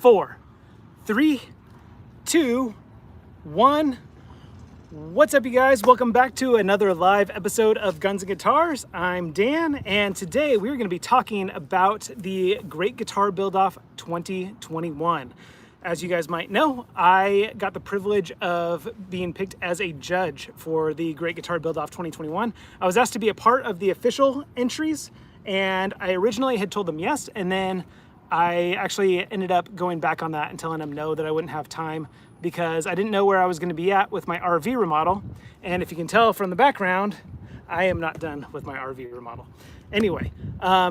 4, 3, 2, 1. What's up, you guys? Welcome back to another live episode of Guns and Guitars. I'm Dan, and today we're going to be talking about the Great Guitar Build-Off 2021. As you guys might know, I got the privilege of being picked as a judge for the Great Guitar Build-Off 2021. I was asked to be a part of the official entries, and I originally had told them yes, and then I actually ended up going back on that and telling them no, that I wouldn't have time because I didn't know where I was going to be at with my RV remodel. And if you can tell from the background, I am not done with my RV remodel. Anyway,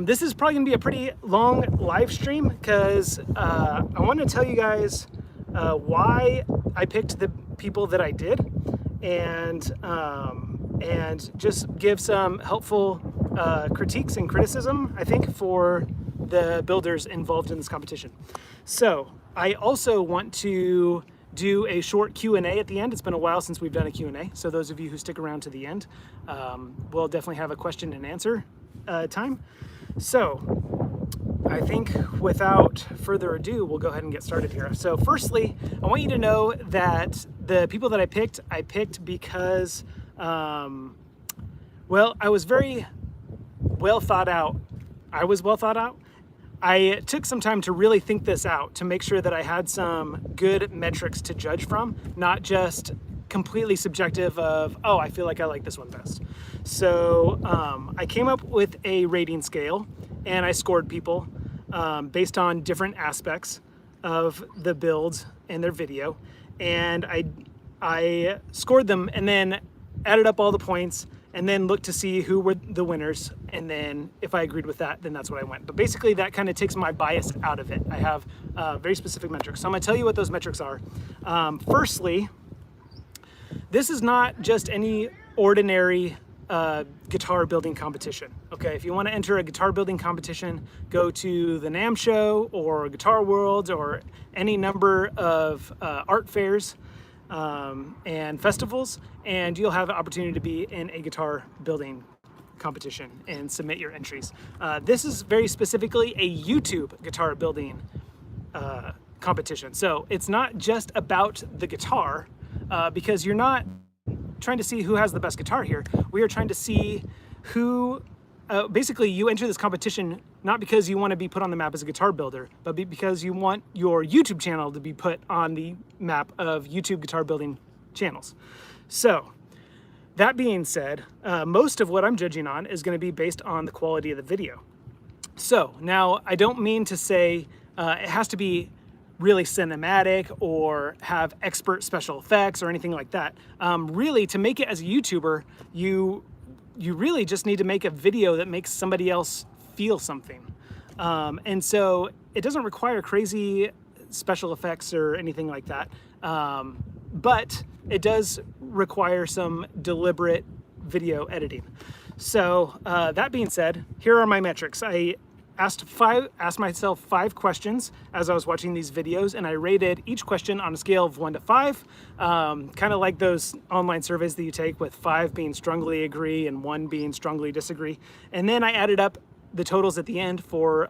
this is probably going to be a pretty long live stream because I want to tell you guys why I picked the people that I did, and just give some helpful critiques and criticism, I think, for the builders involved in this competition. So I also want to do a short Q&A at the end. It's been a while since we've done a Q&A, so those of you who stick around to the end, we'll definitely have a question and answer time. So I think without further ado, we'll go ahead and get started here. So firstly, I want you to know that the people that I picked because, well, I was very well thought out. I took some time to really think this out to make sure that I had some good metrics to judge from, not just completely subjective of, oh, I feel like I like this one best. So I came up with a rating scale and I scored people based on different aspects of the build and their video. And I scored them and then added up all the points and then looked to see who were the winners, and then if I agreed with that, then that's what I went. But basically that kind of takes my bias out of it. I have very specific metrics. So I'm gonna tell you what those metrics are. Firstly, this is not just any ordinary guitar building competition. Okay, if you want to enter a guitar building competition, go to the NAMM show or Guitar World or any number of art fairs and festivals, and you'll have an opportunity to be in a guitar building competition and submit your entries. This is very specifically a YouTube guitar building competition. So it's not just about the guitar, because you're not trying to see who has the best guitar here. We are trying to see who, basically you enter this competition not because you want to be put on the map as a guitar builder, but because you want your YouTube channel to be put on the map of YouTube guitar building channels. So that being said, most of what I'm judging on is going to be based on the quality of the video. So now I don't mean to say it has to be really cinematic or have expert special effects or anything like that. Really, to make it as a YouTuber, you really just need to make a video that makes somebody else feel something. And so it doesn't require crazy special effects or anything like that. But it does require some deliberate video editing. So that being said, here are my metrics. I asked myself 5 questions as I was watching these videos, and I rated each question on a scale of 1 to 5, kind of like those online surveys that you take, with 5 being strongly agree and 1 being strongly disagree. And then I added up the totals at the end for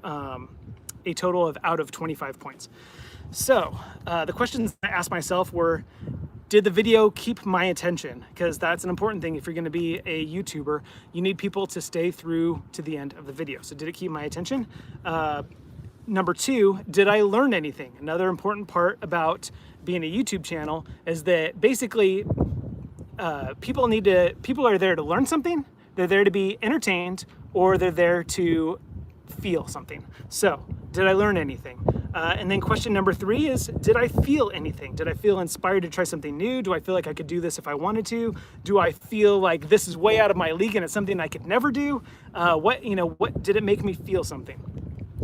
a total of out of 25 points. So the questions I asked myself were, did the video keep my attention? Because that's an important thing. If you're going to be a YouTuber, you need people to stay through to the end of the video. So did it keep my attention? Number 2, did I learn anything? Another important part about being a YouTube channel is that basically people are there to learn something, they're there to be entertained, or they're there to feel something. So did I learn anything? And then question number 3 is, did I feel anything? Did I feel inspired to try something new? Do I feel like I could do this if I wanted to? Do I feel like this is way out of my league and it's something I could never do? What did it make me feel something?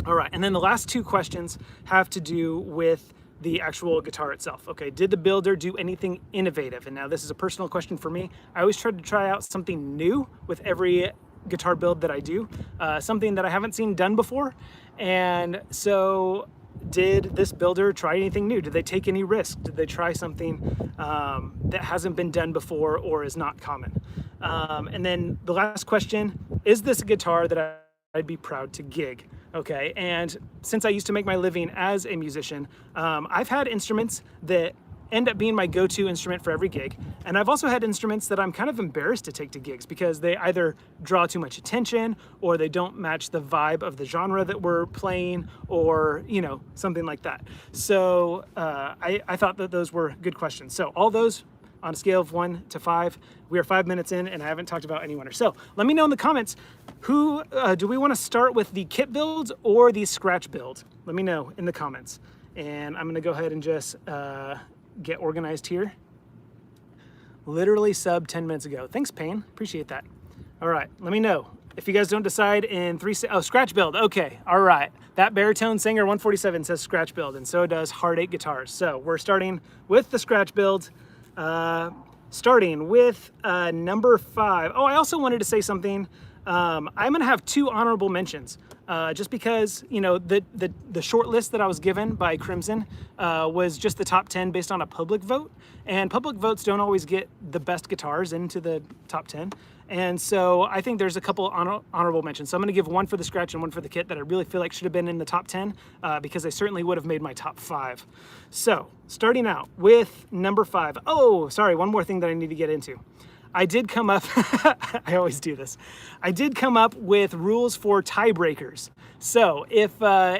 All right, and then the last 2 questions have to do with the actual guitar itself. Okay, did the builder do anything innovative? And now this is a personal question for me. I always try to try out something new with every guitar build that I do, something that I haven't seen done before. And so did this builder try anything new? Did they take any risk? Did they try something that hasn't been done before or is not common? And then the last question, is this a guitar that I'd be proud to gig? Okay, and since I used to make my living as a musician, I've had instruments that end up being my go-to instrument for every gig. And I've also had instruments that I'm kind of embarrassed to take to gigs because they either draw too much attention or they don't match the vibe of the genre that we're playing, or, you know, something like that. So I thought that those were good questions. So all those on a scale of 1 to 5. We are 5 minutes in and I haven't talked about any winners. So let me know in the comments, who do we want to start with, the kit build or the scratch build? Let me know in the comments. And I'm gonna go ahead and just get organized here. Literally sub 10 minutes ago. Thanks, Payne, appreciate that. All right, let me know. If you guys don't decide in 3 seconds, oh, scratch build, okay, all right. That baritone singer 147 says scratch build, and so does Heartache Guitars. So we're starting with the scratch build, starting with number 5. Oh, I also wanted to say something. I'm gonna have 2 honorable mentions, just because, you know, the short list that I was given by Crimson was just the top 10 based on a public vote, and public votes don't always get the best guitars into the top 10. And so I think there's a couple honorable mentions. So I'm gonna give 1 for the scratch and 1 for the kit that I really feel like should have been in the top 10, because they certainly would have made my top 5. So starting out with number 5. Oh, sorry, one more thing that I need to get into. I did come up, I always do this. I did come up with rules for tiebreakers. So if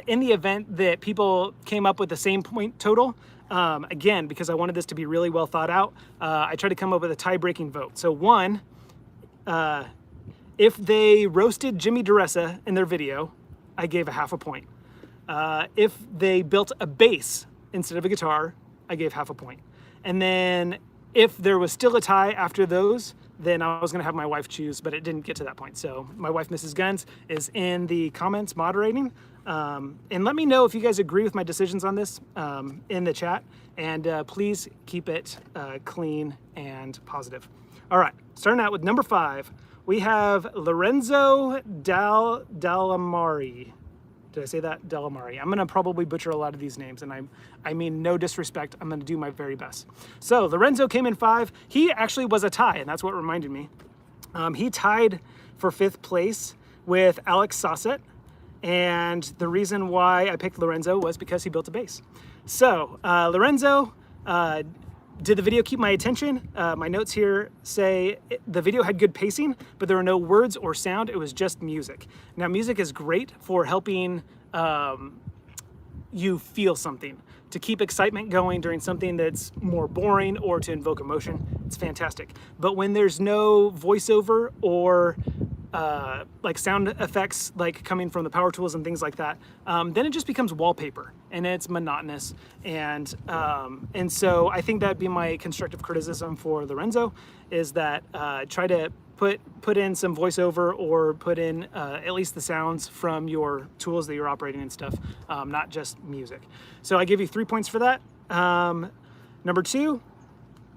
in the event that people came up with the same point total, again, because I wanted this to be really well thought out, I tried to come up with a tie-breaking vote. So 1, if they roasted Jimmy DeRessa in their video, I gave a half a point. If they built a bass instead of a guitar, I gave half a point. And then if there was still a tie after those, then I was gonna have my wife choose, but it didn't get to that point. So my wife, Mrs. Guns, is in the comments moderating. And let me know if you guys agree with my decisions on this in the chat. And please keep it clean and positive. All right, starting out with number 5, we have Lorenzo Dal Dalamari. Did I say that? Dalamari. I'm gonna probably butcher a lot of these names, and I mean no disrespect, I'm gonna do my very best. So Lorenzo came in 5. He actually was a tie, and that's what reminded me. He tied for 5th place with Alex Sosset, and the reason why I picked Lorenzo was because he built a bass. So Lorenzo, did the video keep my attention? My notes here say the video had good pacing, but there were no words or sound, it was just music. Now music is great for helping you feel something, to keep excitement going during something that's more boring, or to invoke emotion. It's fantastic. But when there's no voiceover or like sound effects like coming from the power tools and things like that, then it just becomes wallpaper and it's monotonous. And so I think that'd be my constructive criticism for Lorenzo, is that try to put in some voiceover, or put in at least the sounds from your tools that you're operating and stuff, not just music. So I give you 3 points for that. Number 2,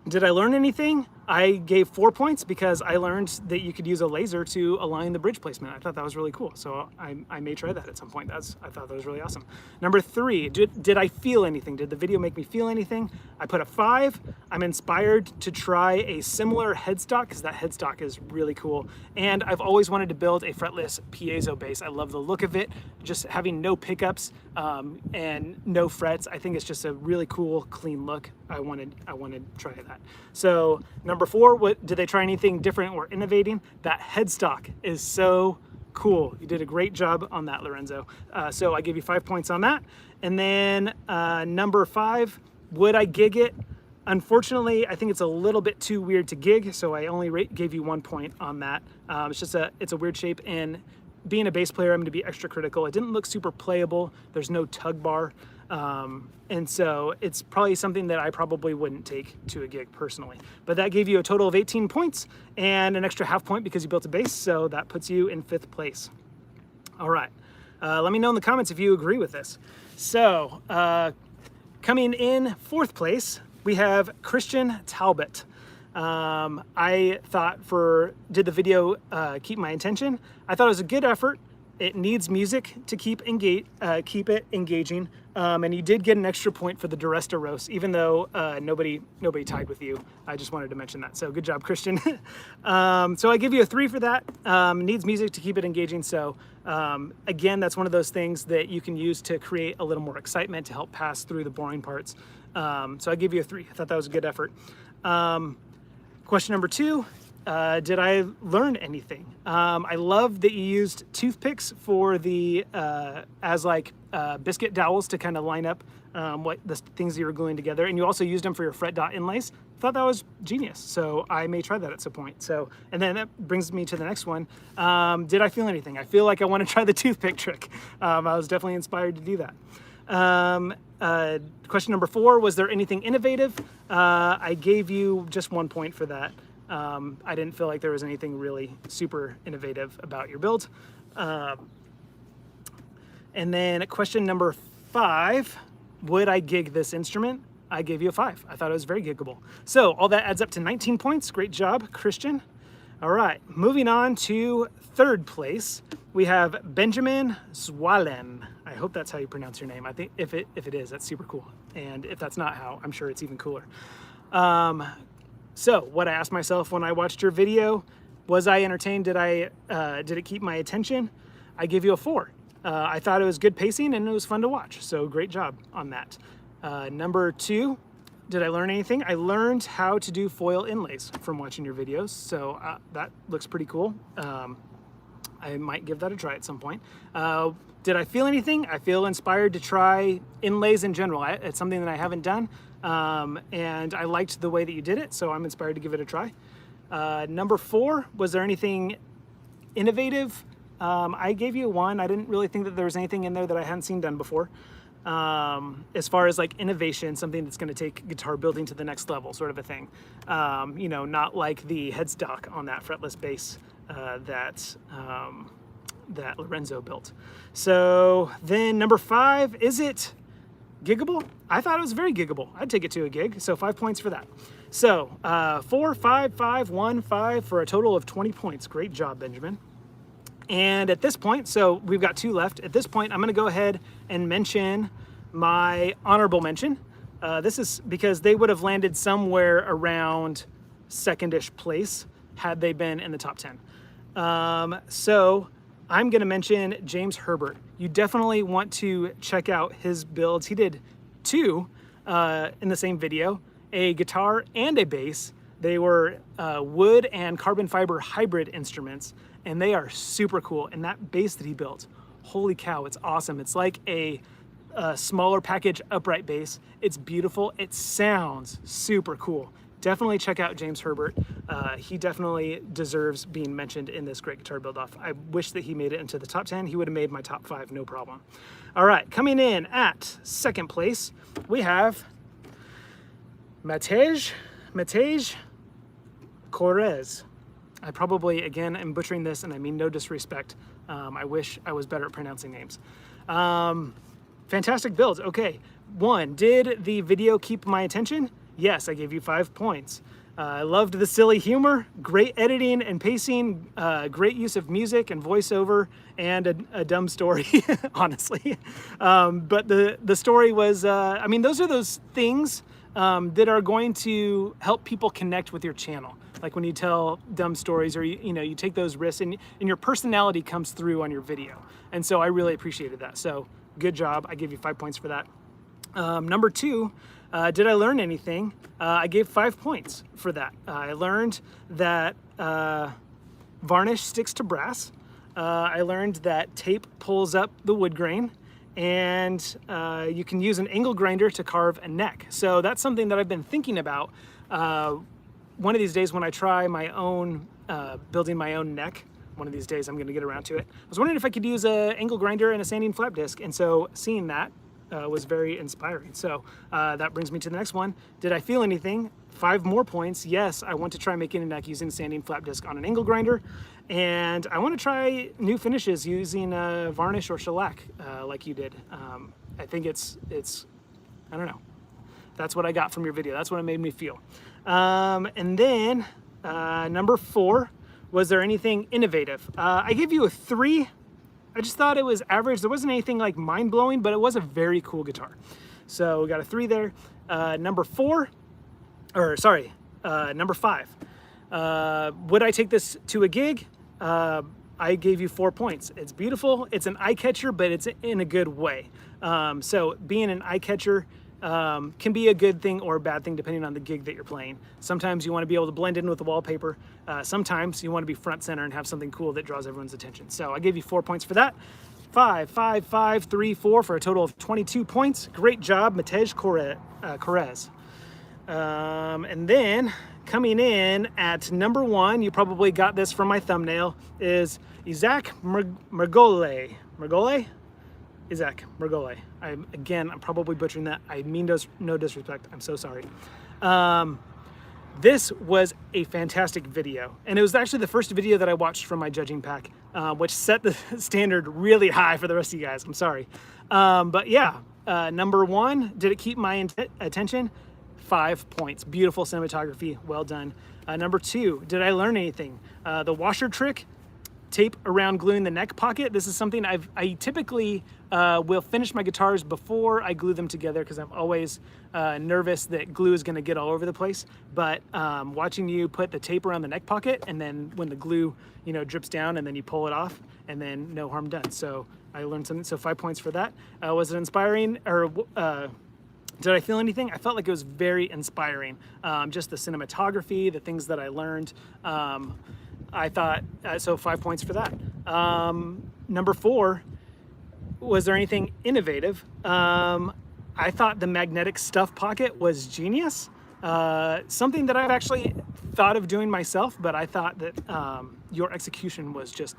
did I learn anything? I gave 4 points because I learned that you could use a laser to align the bridge placement. I thought that was really cool. So I may try that at some point. I thought that was really awesome. Number 3, did I feel anything? Did the video make me feel anything? I put a 5. I'm inspired to try a similar headstock, because that headstock is really cool. And I've always wanted to build a fretless piezo bass. I love the look of it. Just having no pickups and no frets. I think it's just a really cool, clean look. I wanted to try that. So number 4, did they try anything different or innovating? That headstock is so cool. You did a great job on that, Lorenzo. So I give you 5 points on that. And then number 5, would I gig it? Unfortunately, I think it's a little bit too weird to gig, so I only gave you 1 point on that. It's a weird shape, and being a bass player, I'm gonna be extra critical. It didn't look super playable. There's no tug bar. And so it's probably something that I probably wouldn't take to a gig personally. But that gave you a total of 18 points and an extra half point because you built a bass, so that puts you in 5th place. All right, let me know in the comments if you agree with this. So coming in 4th place, we have Christian Talbot. I thought did the video keep my attention? I thought it was a good effort. It needs music to keep it engaging. And you did get an extra point for the Duresta roast, even though nobody tied with you. I just wanted to mention that. So good job, Christian. So I give you a 3 for that. Needs music to keep it engaging. So again, that's one of those things that you can use to create a little more excitement to help pass through the boring parts. So I give you a 3. I thought that was a good effort. Question number 2. Did I learn anything? I love that you used toothpicks for the as like biscuit dowels to kind of line up what the things that you were gluing together, and you also used them for your fret dot inlays. Thought that was genius, so I may try that at some point. So, and then that brings me to the next one. Did I feel anything? I feel like I want to try the toothpick trick. I was definitely inspired to do that. Question number 4, was there anything innovative? I gave you just 1 point for that. I didn't feel like there was anything really super innovative about your build. And then question number 5, would I gig this instrument? I gave you a 5. I thought it was very giggable. So all that adds up to 19 points. Great job, Christian. All right, moving on to 3rd place. We have Benjamin Zwalen. I hope that's how you pronounce your name. I think if it is, that's super cool. And if that's not how, I'm sure it's even cooler. So what I asked myself when I watched your video, was I entertained? Did it keep my attention? I give you a 4. I thought it was good pacing and it was fun to watch. So great job on that. Number 2, did I learn anything? I learned how to do foil inlays from watching your videos. So that looks pretty cool. I might give that a try at some point. Did I feel anything? I feel inspired to try inlays in general. It's something that I haven't done. And I liked the way that you did it, so I'm inspired to give it a try. Number 4, was there anything innovative? I gave you a 1. I didn't really think that there was anything in there that I hadn't seen done before. As far as like innovation, something that's going to take guitar building to the next level, sort of a thing. You know, not like the headstock on that fretless bass that Lorenzo built. So then number 5, is it giggable? I thought it was very giggable. I'd take it to a gig, so 5 points for that. So 4, 5, 5, 1, 5 for a total of 20 points. Great job, Benjamin. And at this point, so we've got 2 left. At this point, I'm going to go ahead and mention my honorable mention. This is because they would have landed somewhere around 2nd-ish place had they been in the top 10. So I'm going to mention James Herbert. You definitely want to check out his builds. He did 2 in the same video, a guitar and a bass. They were wood and carbon fiber hybrid instruments, and they are super cool. And that bass that he built, holy cow, it's awesome. It's like a smaller package upright bass. It's beautiful. It sounds super cool. Definitely check out James Herbert. He definitely deserves being mentioned in this great guitar build-off. I wish that he made it into the top 10. He would have made my top 5, no problem. All right, coming in at 2nd place, we have Matej, Corres. I probably, again, am butchering this, and I mean no disrespect. I wish I was better at pronouncing names. Fantastic builds. Okay, 1, did the video keep my attention? Yes, I gave you 5 points. I loved the silly humor, great editing and pacing, great use of music and voiceover, and a dumb story, honestly. But the story was, I mean, those are those things that are going to help people connect with your channel. Like when you tell dumb stories, or you take those risks, and your personality comes through on your video. And so I really appreciated that. So good job. I give you 5 points for that. Number 2, did I learn anything? I gave 5 points for that. I learned that varnish sticks to brass. I learned that tape pulls up the wood grain, and you can use an angle grinder to carve a neck. So that's something that I've been thinking about. One of these days when I try my own, building my own neck, one of these days I'm gonna get around to it. I was wondering if I could use an angle grinder and a sanding flap disc, and so seeing that was very inspiring. So that brings me to the next one. Did I feel anything? 5 more points. Yes, I want to try making a neck using a sanding flap disc on an angle grinder, and I want to try new finishes using varnish or shellac like you did. I think it's I don't know. That's what I got from your video. That's what it made me feel. And then number 4, was there anything innovative? I gave you a 3 I just thought it was average. There wasn't anything like mind-blowing, but it was a very cool guitar. So we got a 3 there. Number 5. Would I take this to a gig? I gave you 4 points. It's beautiful. It's an eye catcher, but it's in a good way. So being an eye catcher can be a good thing or a bad thing depending on the gig that you're playing. Sometimes you want to be able to blend in with the wallpaper. Sometimes you want to be front center and have something cool that draws everyone's attention. So I gave you 4 points for that. 5, 5, 5, 3, 4 for a total of 22 points. Great job, Matej Corres. And then coming in at number 1, you probably got this from my thumbnail, is Isaac Mergole. Mergole? Isaac Mergole. I'm probably butchering that. I mean no disrespect. I'm so sorry. This was a fantastic video, and it was actually the first video that I watched from my judging pack, which set the standard really high for the rest of you guys. I'm sorry. But yeah, number 1, did it keep my attention? 5 points. Beautiful cinematography. Well done. Number 2, did I learn anything? The washer trick, tape around gluing the neck pocket. This is something I typically will finish my guitars before I glue them together because I'm always nervous that glue is going to get all over the place. But watching you put the tape around the neck pocket, and then when the glue, drips down, and then you pull it off, and then no harm done. So I learned something. So 5 points for that. Was it inspiring, or did I feel anything? I felt like it was very inspiring. Just the cinematography, the things that I learned. I thought, so 5 points for that. Number 4, was there anything innovative? I thought the magnetic stuff pocket was genius. Something that I've actually thought of doing myself, but I thought that your execution was just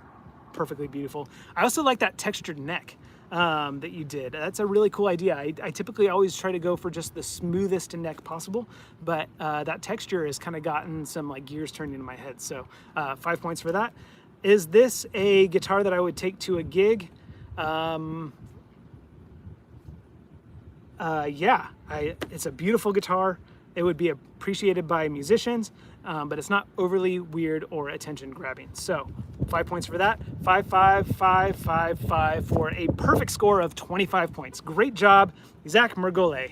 perfectly beautiful. I also like that textured neck that you did. That's a really cool idea. I typically always try to go for just the smoothest neck possible, but that texture has kind of gotten some gears turning in my head. So 5 points for that. Is this a guitar that I would take to a gig? Yeah, it's a beautiful guitar. It would be appreciated by musicians, but it's not overly weird or attention grabbing. So 5 points for that. 5, 5, 5, 5, 5 for a perfect score of 25 points. Great job, Isaac Mergole.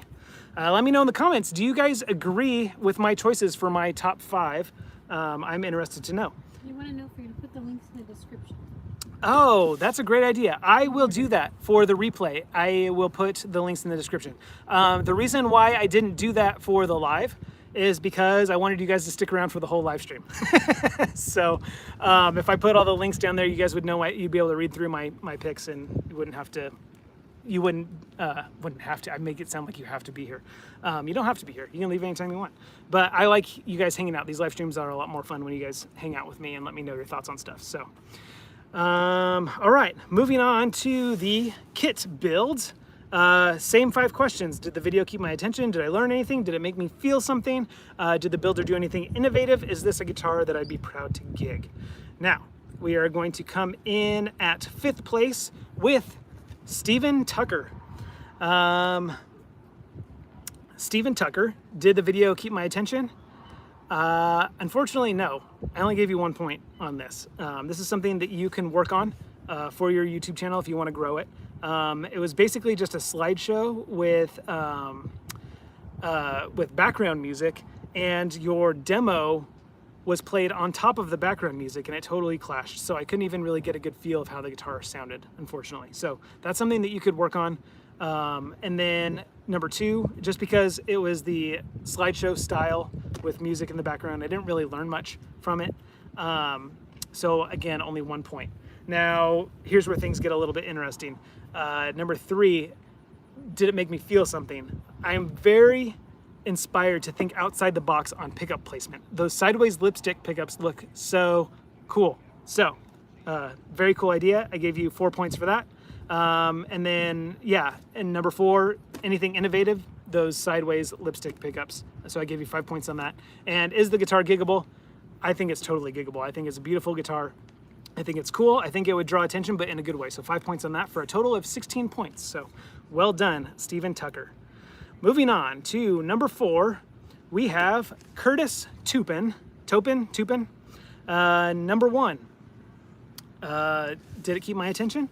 Let me know in the comments, do you guys agree with my choices for my top 5? I'm interested to know. You want to know if you're going to put the links in the description. Oh, that's a great idea. I will do that for the replay. I will put the links in the description. The reason why I didn't do that for the live is because I wanted you guys to stick around for the whole live stream. So if I put all the links down there, you guys would know, you'd be able to read through my picks, and you wouldn't have to. You wouldn't have to. I make it sound like you have to be here. You don't have to be here. You can leave anytime you want. But I like you guys hanging out. These live streams are a lot more fun when you guys hang out with me and let me know your thoughts on stuff. So. All right, moving on to the kit build. Same 5 questions. Did the video keep my attention? Did I learn anything? Did it make me feel something? Did the builder do anything innovative? Is this a guitar that I'd be proud to gig? Now, we are going to come in at 5th place with Steven Tucker. Steven Tucker, did the video keep my attention? Unfortunately, no. I only gave you 1 point on this. This is something that you can work on for your YouTube channel if you want to grow it. It was basically just a slideshow with background music, and your demo was played on top of the background music, and it totally clashed. So I couldn't even really get a good feel of how the guitar sounded, unfortunately. So that's something that you could work on. And then number 2, just because it was the slideshow style with music in the background, I didn't really learn much from it. So again, only 1 point. Now, here's where things get a little bit interesting. Number 3, did it make me feel something? I am very inspired to think outside the box on pickup placement. Those sideways lipstick pickups look so cool. So, very cool idea. I gave you 4 points for that. And then, yeah, and number 4, anything innovative, those sideways lipstick pickups. So I gave you 5 points on that. And is the guitar giggable? I think it's totally giggable. I think it's a beautiful guitar. I think it's cool. I think it would draw attention, but in a good way. So 5 points on that for a total of 16 points. So well done, Steven Tucker. Moving on to number 4, we have Curtis Tupin. Number 1. Did it keep my attention?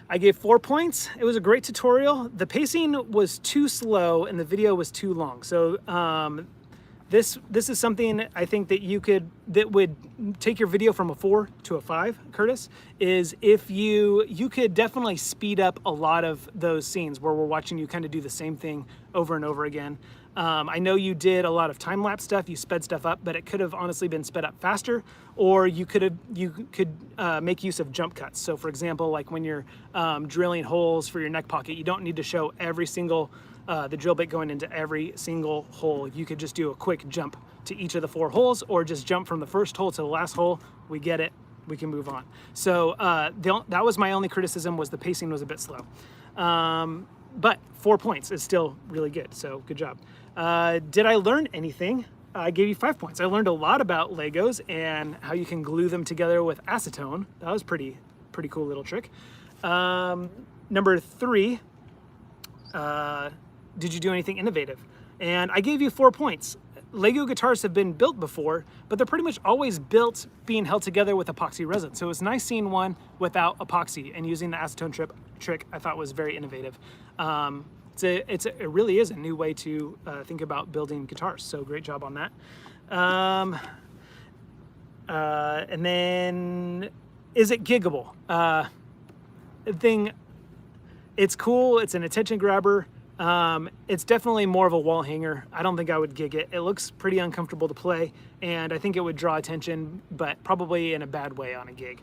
I gave 4 points. It was a great tutorial. The pacing was too slow and the video was too long. So this is something I think that would take your video from a 4 to a 5, Curtis, is if you could definitely speed up a lot of those scenes where we're watching you kind of do the same thing over and over again. I know you did a lot of time-lapse stuff, you sped stuff up, but it could have honestly been sped up faster, or you could make use of jump cuts. So for example, like when you're drilling holes for your neck pocket, you don't need to show every single, the drill bit going into every single hole. You could just do a quick jump to each of the 4 holes, or just jump from the first hole to the last hole. We get it, we can move on. So that was my only criticism, was the pacing was a bit slow. But 4 points is still really good, so good job. Did I learn anything? I gave you 5 points. I learned a lot about Legos and how you can glue them together with acetone. That was pretty cool little trick. Number 3, did you do anything innovative? And I gave you 4 points. Lego guitars have been built before, but they're pretty much always built being held together with epoxy resin. So it was nice seeing one without epoxy, and using the acetone trick I thought was very innovative. It really is a new way to think about building guitars. So great job on that. And then, is it giggable? It's cool. It's an attention grabber. It's definitely more of a wall hanger. I don't think I would gig it. It looks pretty uncomfortable to play, and I think it would draw attention, but probably in a bad way on a gig.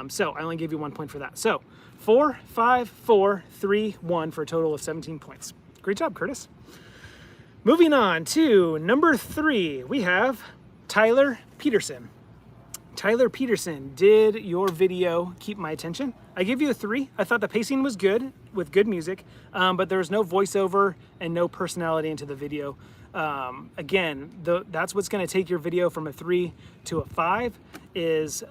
So I only gave you 1 point for that. So 4, 5, 4, 3, 1 for a total of 17 points. Great job, Curtis. Moving on to number 3, we have Tyler Peterson. Tyler Peterson, did your video keep my attention? I gave you a 3. I thought the pacing was good, with good music, but there was no voiceover and no personality into the video. Again, that's what's going to take your video from a 3 to a 5, is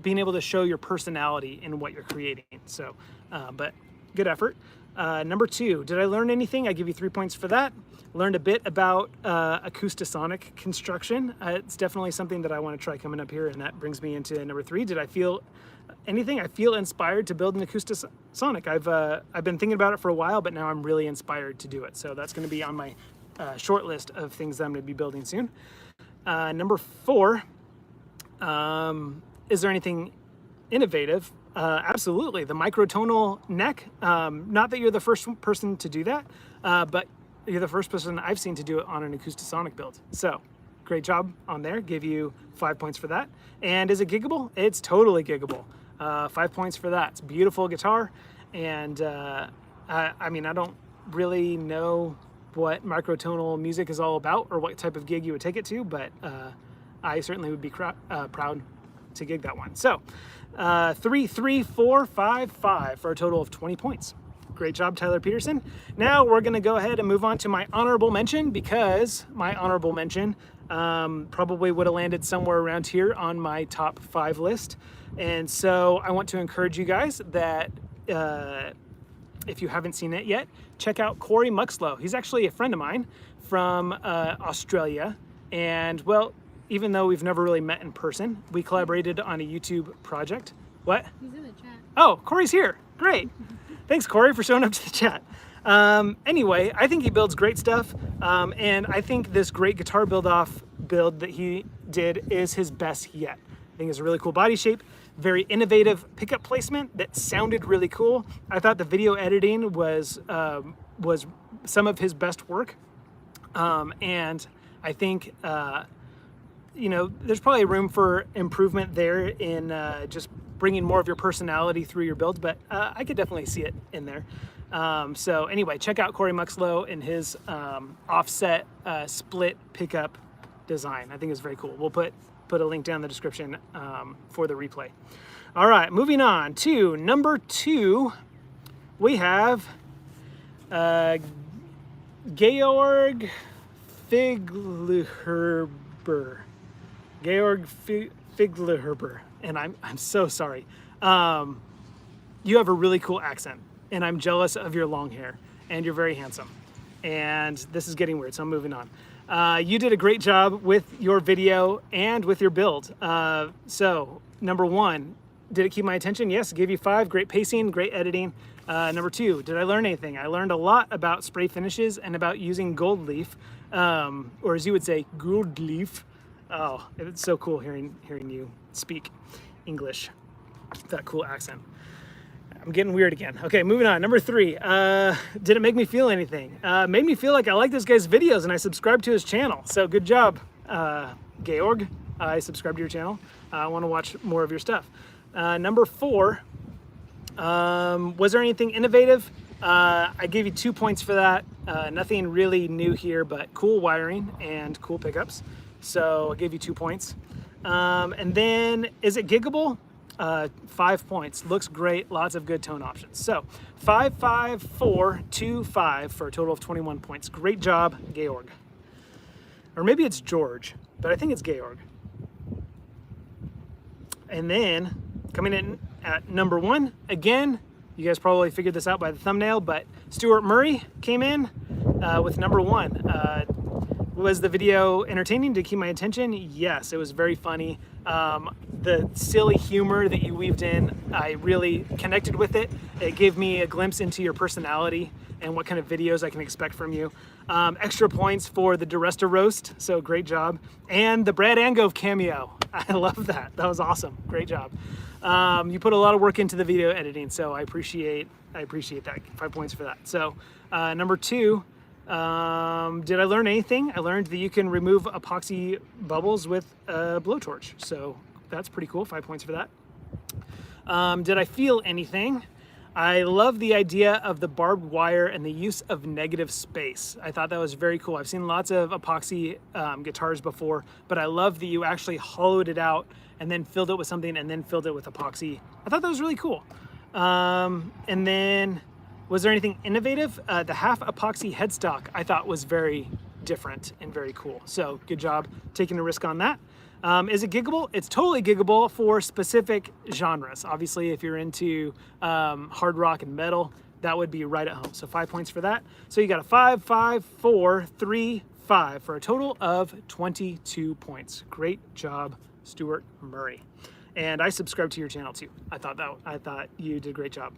being able to show your personality in what you're creating. So, but good effort. Number 2, did I learn anything? I give you 3 points for that. Learned a bit about acoustasonic construction. It's definitely something that I want to try coming up here, and that brings me into number 3. Did I feel anything? I feel inspired to build an acoustasonic. I've been thinking about it for a while, but now I'm really inspired to do it. So that's going to be on my short list of things that I'm going to be building soon. Number 4, is there anything innovative? Absolutely. The microtonal neck. Not that you're the first person to do that, but you're the first person I've seen to do it on an acoustasonic build. So great job on there. Gave you 5 points for that. And is it giggable? It's totally giggable. 5 points for that. It's a beautiful guitar. And I mean, I don't really know what microtonal music is all about or what type of gig you would take it to, but I certainly would be proud to gig that one. So 3, 3, 4, 5, 5 for a total of 20 points. Great job, Tyler Peterson. Now we're going to go ahead and move on to my honorable mention, because my honorable mention probably would have landed somewhere around here on my top 5 list. And so I want to encourage you guys that if you haven't seen it yet, check out Corey Muxlow. He's actually a friend of mine from Australia. And well, even though we've never really met in person, we collaborated on a YouTube project. What? He's in the chat. Oh, Corey's here. Great. Thanks, Corey, for showing up to the chat. Anyway, I think he builds great stuff. And I think this great guitar build that he did is his best yet. I think it's a really cool body shape, very innovative pickup placement that sounded really cool. I thought the video editing was some of his best work. And I think, you know, there's probably room for improvement there in just bringing more of your personality through your builds, but I could definitely see it in there. So anyway, check out Corey Muxlow and his offset split pickup design. I think it's very cool. We'll put a link down in the description for the replay. All right, moving on to number 2, we have Georg Figlerherber. Georg Figlerherber, and I'm so sorry. You have a really cool accent, and I'm jealous of your long hair, and you're very handsome. And this is getting weird, so I'm moving on. You did a great job with your video and with your build. So number 1, did it keep my attention? Yes, gave you 5. Great pacing, great editing. Number 2, did I learn anything? I learned a lot about spray finishes and about using gold leaf, or as you would say, gold leaf. Oh, it's so cool hearing you speak English with that cool accent. I'm getting weird again. Okay, moving on. Number 3, did it make me feel anything? Made me feel like I like this guy's videos and I subscribed to his channel. So good job, Georg. I subscribed to your channel. I want to watch more of your stuff. Number 4, was there anything innovative? I gave you 2 points for that. Nothing really new here, but cool wiring and cool pickups. So I gave you 2 points. And then, is it giggable? 5 points. Looks great. Lots of good tone options. So 5, 5, 4, 2, 5 for a total of 21 points. Great job, Georg. Or maybe it's George, but I think it's Georg. And then coming in at number 1, again, you guys probably figured this out by the thumbnail, but Stuart Murray came in with number 1. Was the video entertaining? Did it keep my attention? Yes, it was very funny. The silly humor that you weaved in, I really connected with it. It gave me a glimpse into your personality and what kind of videos I can expect from you. Extra points for the DeResta roast, so great job. And the Brad Angove cameo, I love that. That was awesome, great job. You put a lot of work into the video editing, so I appreciate that. 5 points for that. So number 2, did I learn anything? I learned that you can remove epoxy bubbles with a blowtorch, so that's pretty cool. 5 points for that. Did I feel anything? I love the idea of the barbed wire and the use of negative space. I thought that was very cool. I've seen lots of epoxy guitars before, but I love that you actually hollowed it out and then filled it with something and then filled it with epoxy. I thought that was really cool. And then, was there anything innovative? The half epoxy headstock I thought was very different and very cool. So good job taking a risk on that. Is it giggable? It's totally giggable for specific genres. Obviously, if you're into hard rock and metal, that would be right at home. So 5 points for that. So you got a 5, 5, 4, 3, 5 for a total of 22 points. Great job, Stuart Murray. And I subscribed to your channel too. I thought you did a great job.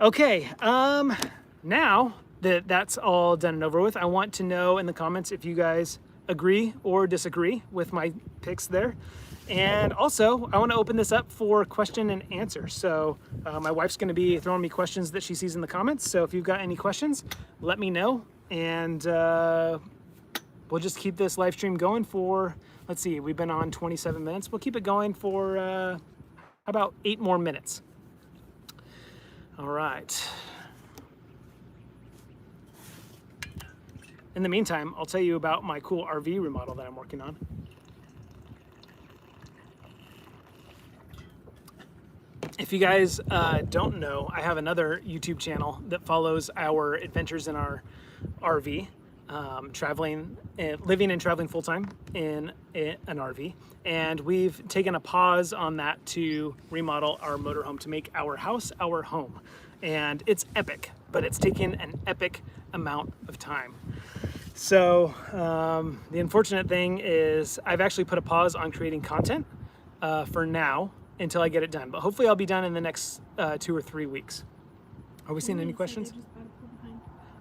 Okay, now that that's all done and over with, I want to know in the comments if you guys agree or disagree with my picks there. And also, I want to open this up for question and answer. So my wife's going to be throwing me questions that she sees in the comments. So if you've got any questions, let me know. And we'll just keep this live stream going for, let's see, we've been on 27 minutes. We'll keep it going for about 8 more minutes. All right. In the meantime, I'll tell you about my cool RV remodel that I'm working on. If you guys don't know, I have another YouTube channel that follows our adventures in our RV, traveling, living and traveling full-time in an RV. And we've taken a pause on that to remodel our motorhome, to make our house our home. And it's epic, but it's taken an epic amount of time. So the unfortunate thing is I've actually put a pause on creating content for now until I get it done. But hopefully I'll be done in the next 2 or 3 weeks. Are we seeing any questions?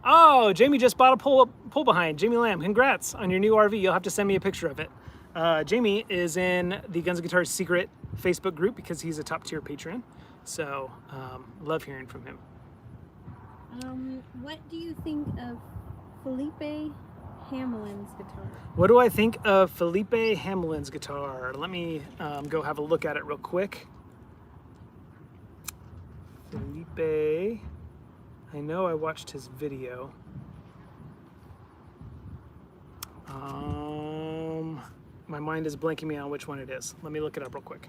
Oh, Jamie just bought a pull behind. Jamie Lamb, congrats on your new RV. You'll have to send me a picture of it. Jamie is in the Guns and Guitars secret Facebook group because he's a top tier patron. So love hearing from him. What do you think of Felipe Hamelin's guitar? What do I think of Felipe Hamelin's guitar? Let me go have a look at it real quick. Felipe, I know I watched his video. My mind is blanking me on which one it is. Let me look it up real quick.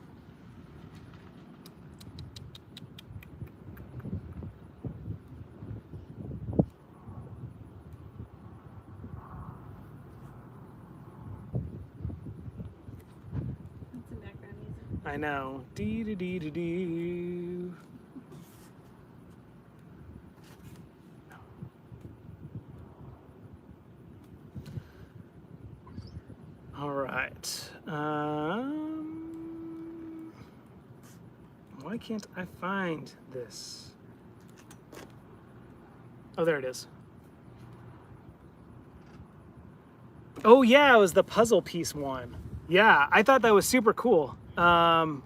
I know. Dee dee dee dee dee. All right. Why Why can't I find this? Oh, there it is. Oh yeah, it was the puzzle piece one. Yeah, I thought that was super cool. I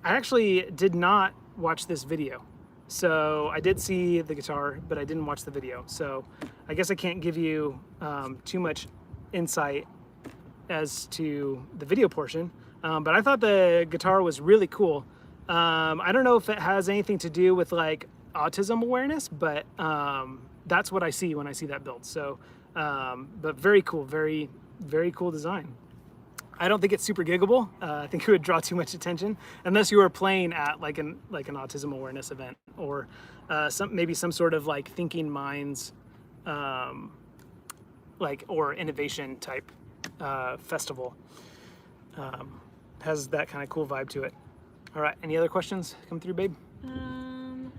actually did not watch this video. So I did see the guitar, but I didn't watch the video. So I guess I can't give you too much insight as to the video portion. But I thought the guitar was really cool. I don't know if it has anything to do with like autism awareness, but that's what I see when I see that build. So, but very cool, very, very cool design. I don't think it's super giggable. I think it would draw too much attention unless you were playing at like an autism awareness event or maybe some sort of like thinking minds, like or innovation type festival. Has that kind of cool vibe to it. All right, any other questions come through, babe? Most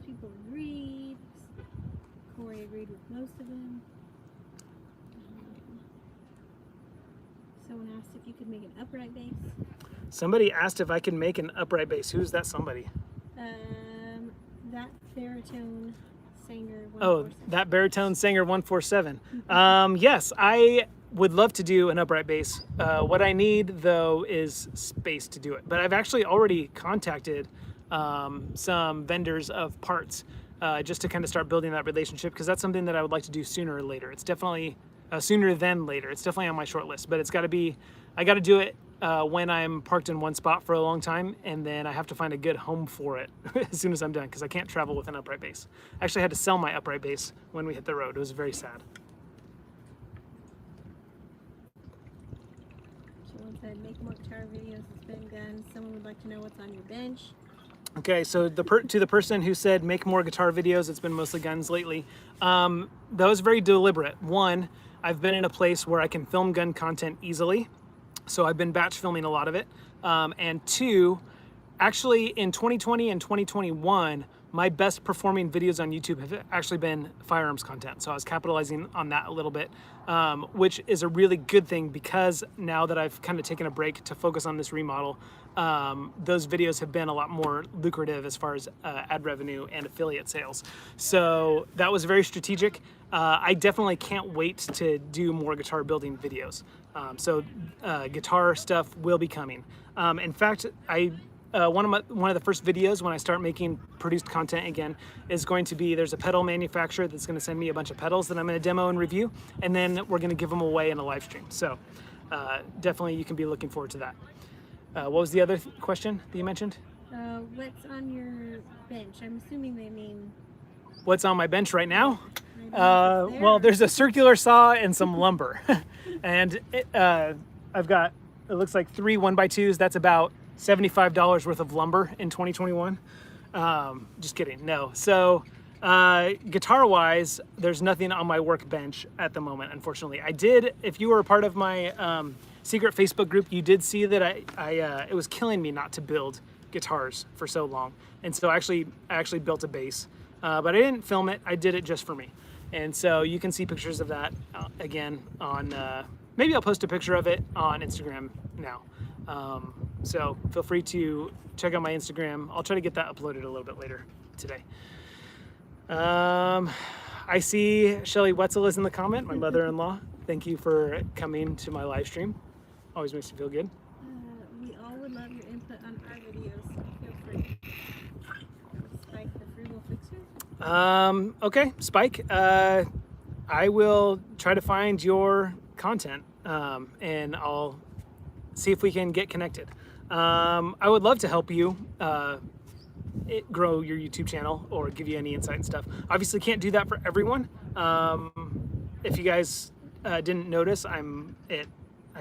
people agreed. Corey agreed with most of them. Someone asked if you could make an upright bass. Somebody asked if I could make an upright bass. Who's that somebody? That baritone singer. Oh, that baritone singer 147. Yes, I would love to do an upright bass. What I need though is space to do it. But I've actually already contacted some vendors of parts just to kind of start building that relationship, because that's something that I would like to do sooner or later. It's definitely sooner than later. It's definitely on my short list, but it's got to be, I got to do it when I'm parked in one spot for a long time, and then I have to find a good home for it as soon as I'm done, because I can't travel with an upright bass. I actually had to sell my upright bass when we hit the road. It was very sad. Someone said make more guitar videos, spin guns. Someone would like to know what's on your bench. Okay, so to the person who said make more guitar videos, it's been mostly guns lately. That was very deliberate. One, I've been in a place where I can film gun content easily, so I've been batch filming a lot of it. And two, actually in 2020 and 2021, my best performing videos on YouTube have actually been firearms content. So I was capitalizing on that a little bit, which is a really good thing, because now that I've kind of taken a break to focus on this remodel, those videos have been a lot more lucrative as far as ad revenue and affiliate sales. So that was very strategic. I definitely can't wait to do more guitar building videos. So guitar stuff will be coming. In fact, one of the first videos when I start making produced content again is going to be, there's a pedal manufacturer that's going to send me a bunch of pedals that I'm going to demo and review, and then we're going to give them away in a live stream. So definitely you can be looking forward to that. What was the other question that you mentioned? What's on your bench? I'm assuming they mean... What's on my bench right now? Well, there's a circular saw and some lumber. And I've got, it looks like 3 1x2s. That's about $75 worth of lumber in 2021. Just kidding, no. So guitar wise, there's nothing on my workbench at the moment, unfortunately. I did, if you were a part of my secret Facebook group, you did see that it was killing me not to build guitars for so long. And so I actually built a bass, but I didn't film it. I did it just for me. And so you can see pictures of that again on, maybe I'll post a picture of it on Instagram now. So feel free to check out my Instagram. I'll try to get that uploaded a little bit later today. I see Shelly Wetzel is in the comment, my mother-in-law. Thank you for coming to my live stream. Always makes me feel good. We all would love your input on our videos, so feel free. Spike the Frugal Fixer. Okay, Spike. I will try to find your content, and I'll see if we can get connected. I would love to help you grow your YouTube channel or give you any insight and stuff. Obviously can't do that for everyone. If you guys didn't notice, I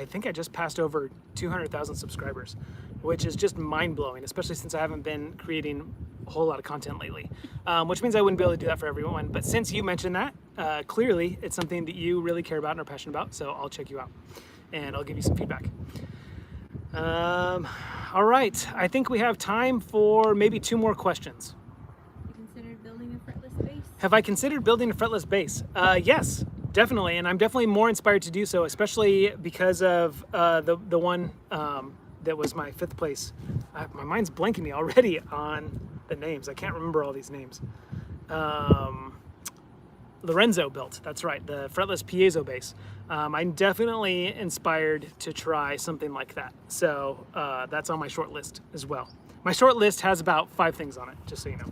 think I just passed over 200,000 subscribers, which is just mind-blowing, especially since I haven't been creating a whole lot of content lately, which means I wouldn't be able to do that for everyone. But since you mentioned that, clearly it's something that you really care about and are passionate about, so I'll check you out and I'll give you some feedback. All right, I think we have time for maybe 2 more questions. You considered building a fretless bass? Have I considered building a fretless bass? Yes, definitely, and I'm definitely more inspired to do so, especially because of the one that was my 5th place. My mind's blanking me already on the names. I can't remember all these names. Lorenzo built, that's right, the fretless piezo bass. I'm definitely inspired to try something like that. So that's on my short list as well. My short list has about 5 things on it, just so you know.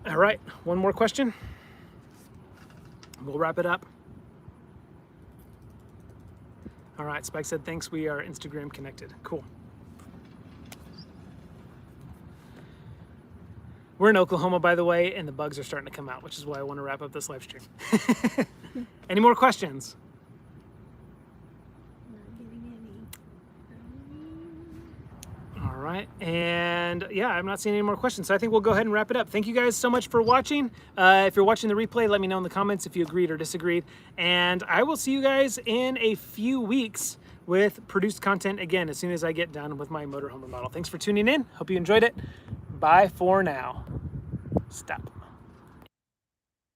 All right, one more question. We'll wrap it up. All right, Spike said, thanks, we are Instagram connected. Cool. We're in Oklahoma, by the way, and the bugs are starting to come out, which is why I want to wrap up this live stream. Any more questions? Not getting any. All right, and yeah, I'm not seeing any more questions, so I think we'll go ahead and wrap it up. Thank you guys so much for watching. If you're watching the replay, let me know in the comments if you agreed or disagreed, and I will see you guys in a few weeks with produced content again as soon as I get done with my motorhome remodel. Thanks for tuning in. Hope you enjoyed it. Bye for now. Stop.